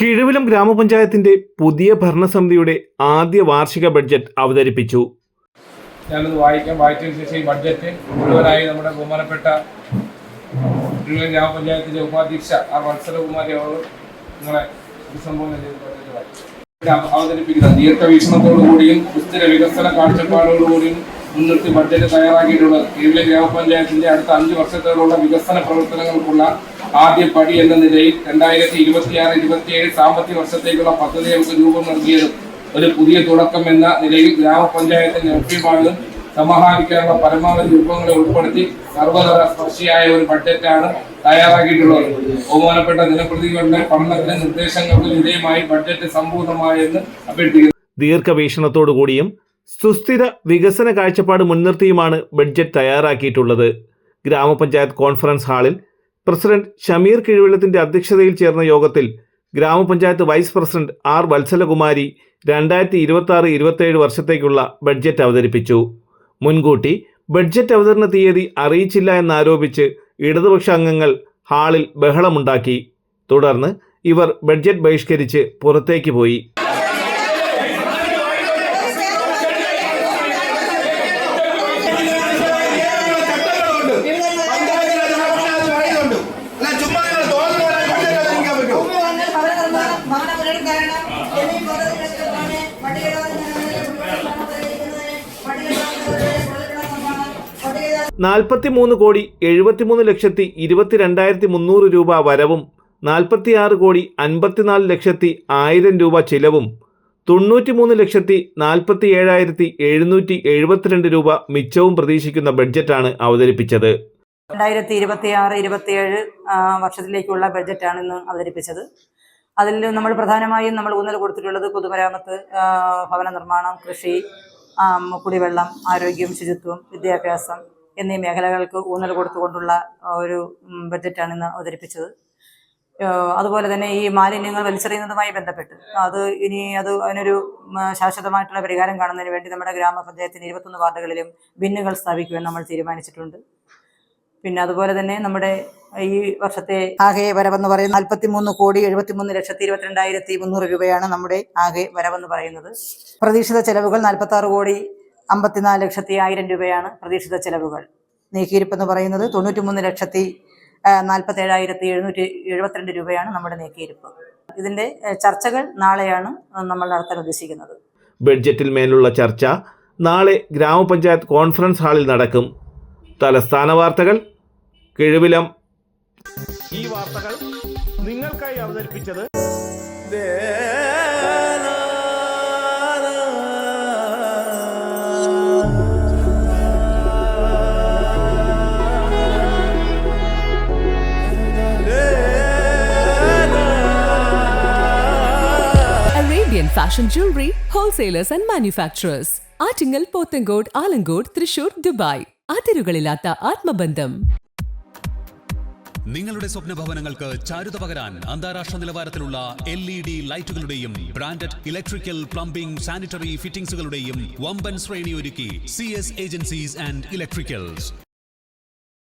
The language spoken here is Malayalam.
കിഴുവിലം ഗ്രാമപഞ്ചായത്തിന്റെ പുതിയ ഭരണസമിതിയുടെ ആദ്യ വാർഷിക ബഡ്ജറ്റ് അവതരിപ്പിച്ചു. ഞാനത് വായിച്ചതിന് ശേഷം ഈ ബഡ്ജറ്റ് മുഴുവനായി നമ്മുടെ ബഹുമാനപ്പെട്ട കിഴുവിലം ഗ്രാമപഞ്ചായത്തിന്റെ ഉപാധ്യക്ഷ ആർ വത്സലകുമാരി അവർ നിങ്ങളെ അഭിസംബോധന ചെയ്ത് അവതരിപ്പിക്കുന്നത് ദീർഘവീക്ഷണത്തോടുകൂടിയും സുസ്ഥിര വികസന കാഴ്ചപ്പാടുകളോടുകൂടിയും മുൻനിർത്തി ബഡ്ജറ്റ് തയ്യാറാക്കിയിട്ടുള്ളത് കിഴുവിലം ഗ്രാമപഞ്ചായത്തിന്റെ അടുത്ത 5 വർഷത്തോടുള്ള വികസന പ്രവർത്തനങ്ങൾക്കുള്ള ആദ്യ പടി എന്ന നിലയിൽ 2026-27 സാമ്പത്തിക വർഷത്തേക്കുള്ള പദ്ധതികൾക്ക് രൂപം നൽകിയതും ഒരു പുതിയ തുടക്കം എന്ന നിലയിൽ ഗ്രാമപഞ്ചായത്തിന് ലഭ്യമായതും സമാഹരിക്കാനുള്ള പരമാവധി രൂപങ്ങളെ ഉൾപ്പെടുത്തി സർവതല സ്പർശിയായ ഒരു ബഡ്ജറ്റാണ് തയ്യാറാക്കിയിട്ടുള്ളത്. ബഹുമാനപ്പെട്ട ജനപ്രതിനിധികളുടെ പഠനത്തിന് നിർദ്ദേശങ്ങൾക്ക് വിധേയമായി ബഡ്ജറ്റ് സമ്പൂർണ്ണമായെന്ന് അഭ്യർത്ഥിക്കുന്നു. ദീർഘവീക്ഷണത്തോടുകൂടിയും സുസ്ഥിര വികസന കാഴ്ചപ്പാട് മുൻനിർത്തിയുമാണ് ബഡ്ജറ്റ് തയ്യാറാക്കിയിട്ടുള്ളത്. ഗ്രാമപഞ്ചായത്ത് കോൺഫറൻസ് ഹാളിൽ പ്രസിഡന്റ് ഷമീർ കിഴുവിലത്തിന്റെ അധ്യക്ഷതയിൽ ചേർന്ന യോഗത്തിൽ ഗ്രാമപഞ്ചായത്ത് വൈസ് പ്രസിഡന്റ് ആർ വത്സലകുമാരി 2026-27 വർഷത്തേക്കുള്ള ബഡ്ജറ്റ് അവതരിപ്പിച്ചു. മുൻകൂട്ടി ബഡ്ജറ്റ് അവതരണ തീയതി അറിയിച്ചില്ല എന്നാരോപിച്ച് ഇടതുപക്ഷ അംഗങ്ങൾ ഹാളിൽ ബഹളമുണ്ടാക്കി. തുടർന്ന് ഇവർ ബഡ്ജറ്റ് ബഹിഷ്കരിച്ച് പുറത്തേക്ക് പോയി. $43,73,22,300 രൂപ വരവും 46,54,1000 രൂപ ചിലവും 93,47,772 രൂപ മിച്ചവും പ്രതീക്ഷിക്കുന്ന ബഡ്ജറ്റാണ് അവതരിപ്പിച്ചത്. 2026-27 വർഷത്തിലേക്കുള്ള ബഡ്ജറ്റാണ് ഇന്ന് അവതരിപ്പിച്ചത്. അതിൽ നമ്മൾ പ്രധാനമായും ഊന്നൽ കൊടുത്തിട്ടുള്ളത് പൊതുമരാമത്ത്, ഭവന നിർമ്മാണം, കൃഷി, കുടിവെള്ളം, ആരോഗ്യം, ശുചിത്വം, വിദ്യാഭ്യാസം എന്നീ മേഖലകൾക്ക് ഊന്നൽ കൊടുത്തുകൊണ്ടുള്ള ഒരു ബഡ്ജറ്റാണ് ഇന്ന് അവതരിപ്പിച്ചത്. അതുപോലെ തന്നെ ഈ മാലിന്യങ്ങൾ വലിച്ചെറിയുന്നതുമായി ബന്ധപ്പെട്ട് അതിനൊരു ശാശ്വതമായിട്ടുള്ള പരിഹാരം കാണുന്നതിന് വേണ്ടി നമ്മുടെ ഗ്രാമപഞ്ചായത്തിന് 21 വാർഡുകളിലും ബിന്നുകൾ സ്ഥാപിക്കുവാൻ നമ്മൾ തീരുമാനിച്ചിട്ടുണ്ട്. പിന്നെ അതുപോലെ തന്നെ നമ്മുടെ ഈ വർഷത്തെ ആകെ വരവെന്ന് പറയുന്നത് 43,73,22,300 രൂപയാണ് നമ്മുടെ ആകെ വരവെന്ന് പറയുന്നത്. പ്രതീക്ഷിത ചെലവുകൾ 46,54,100,000 രൂപയാണ് പ്രതീക്ഷിത ചെലവുകൾ. നീക്കിയിരിപ്പെന്ന് പറയുന്നത് 93,47,772 രൂപയാണ് നമ്മുടെ നീക്കിയിരിപ്പ്. ഇതിന്റെ ചർച്ചകൾ നാളെയാണ് നമ്മൾ നടത്താൻ ഉദ്ദേശിക്കുന്നത്. ബഡ്ജറ്റിൽ മേലുള്ള ചർച്ച നാളെ ഗ്രാമപഞ്ചായത്ത് കോൺഫറൻസ് ഹാളിൽ നടക്കും. തലസ്ഥാന വാർത്തകൾ, കിഴുവിലം. ഈ വാർത്തകൾ നിങ്ങൾക്കായി അവതരിപ്പിച്ചത് Arabian Fashion Jewelry Wholesalers and Manufacturers. Attingal, Pothencode, Alamcode, Thrissur, Dubai. അതിരുകളില്ലാത്ത ആത്മബന്ധം. നിങ്ങളുടെ സ്വപ്ന ഭവനങ്ങൾക്ക് ചാരുത പകരാൻ അന്താരാഷ്ട്ര നിലവാരത്തിലുള്ള LED ലൈറ്റുകളുടെയും ബ്രാൻഡഡ് ഇലക്ട്രിക്കൽ, പ്ലംബിംഗ്, സാനിറ്ററി ഫിറ്റിംഗ്സുകളുടെയും വമ്പൻ ശ്രേണി ഒരുക്കി CS ഏജൻസീസ് ആൻഡ് ഇലക്ട്രിക്കൽസ്.